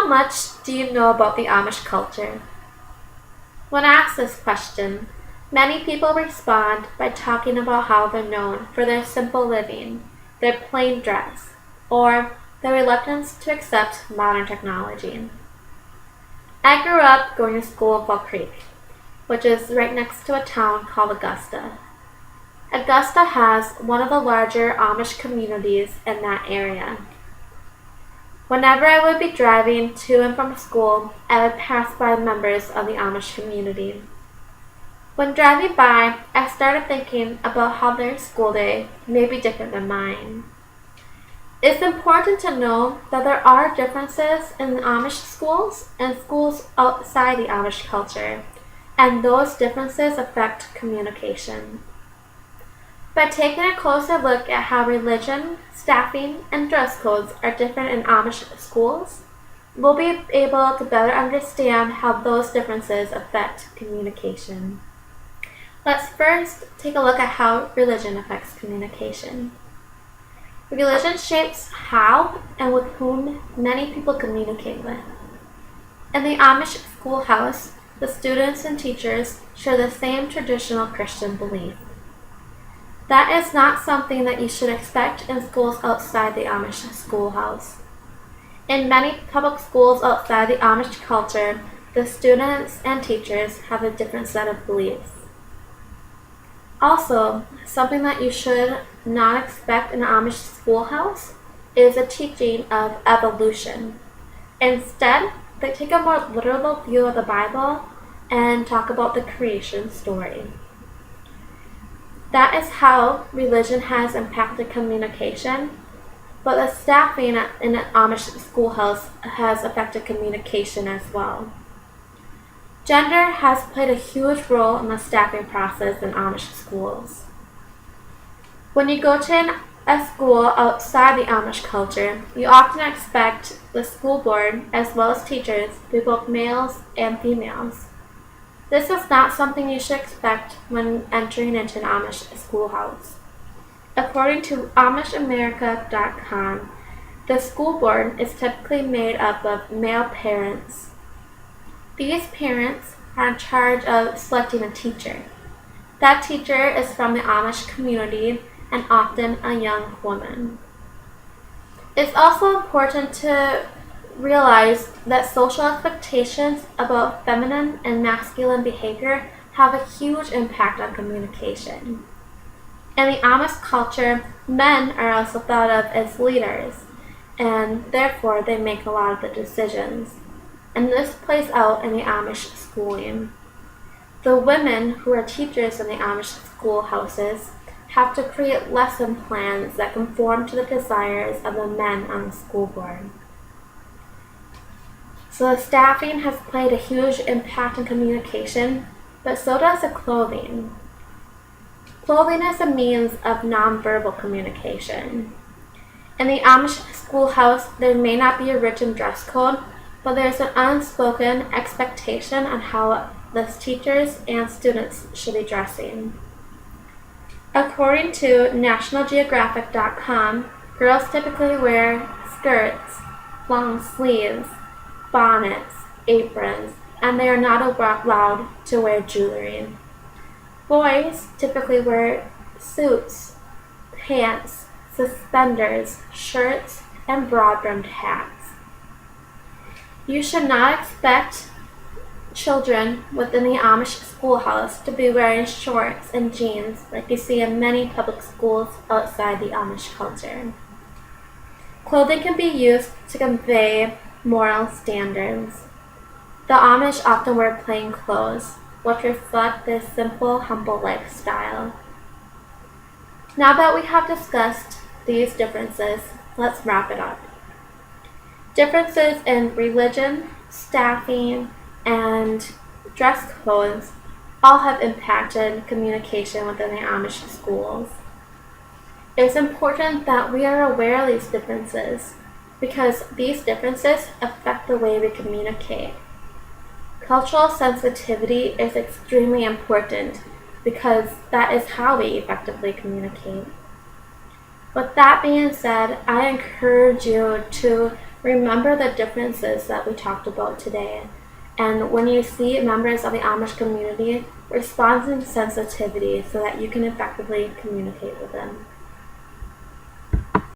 How much do you know about the Amish culture? When asked this question, many people respond by talking about how they're known for their simple living, their plain dress, or their reluctance to accept modern technology. I grew up going to school in Fall Creek, which is right next to a town called Augusta. Augusta has one of the larger Amish communities in that area. Whenever I would be driving to and from school, I would pass by members of the Amish community. When driving by, I started thinking about how their school day may be different than mine. It's important to know that there are differences in Amish schools and schools outside the Amish culture, and those differences affect communication. By taking a closer look at how religion, staffing, and dress codes are different in Amish schools, we'll be able to better understand how those differences affect communication. Let's first take a look at how religion affects communication. Religion shapes how and with whom many people communicate with. In the Amish schoolhouse, the students and teachers share the same traditional Christian belief. That is not something that you should expect in schools outside the Amish schoolhouse. In many public schools outside the Amish culture, the students and teachers have a different set of beliefs. Also, something that you should not expect in an Amish schoolhouse is a teaching of evolution. Instead, they take a more literal view of the Bible and talk about the creation story. That is how religion has impacted communication, but the staffing in an Amish schoolhouse has affected communication as well. Gender has played a huge role in the staffing process in Amish schools. When you go to a school outside the Amish culture, you often expect the school board, as well as teachers, to be both males and females. This is not something you should expect when entering into an Amish schoolhouse. According to AmishAmerica.com, the school board is typically made up of male parents. These parents are in charge of selecting a teacher. That teacher is from the Amish community and often a young woman. It's also important to realize that social expectations about feminine and masculine behavior have a huge impact on communication. In the Amish culture, men are also thought of as leaders, and therefore they make a lot of the decisions. And this plays out in the Amish schooling. The women who are teachers in the Amish schoolhouses have to create lesson plans that conform to the desires of the men on the school board. So the staffing has played a huge impact on communication, but so does the clothing. Clothing is a means of nonverbal communication. In the Amish schoolhouse, there may not be a written dress code, but there's an unspoken expectation on how the teachers and students should be dressing. According to NationalGeographic.com, girls typically wear skirts, long sleeves, bonnets, aprons, and they are not allowed to wear jewelry. Boys typically wear suits, pants, suspenders, shirts, and broad-brimmed hats. You should not expect children within the Amish schoolhouse to be wearing shorts and jeans like you see in many public schools outside the Amish culture. Clothing can be used to convey moral standards. The Amish often wear plain clothes, which reflect this simple, humble lifestyle. Now that we have discussed these differences, let's wrap it up. Differences in religion, staffing, and dress codes all have impacted communication within the Amish schools. It's important that we are aware of these differences because these differences affect the way we communicate. Cultural sensitivity is extremely important because that is how we effectively communicate. With that being said, I encourage you to Remember the differences that we talked about today. And when you see members of the Amish community, respond in sensitivity so that you can effectively communicate with them.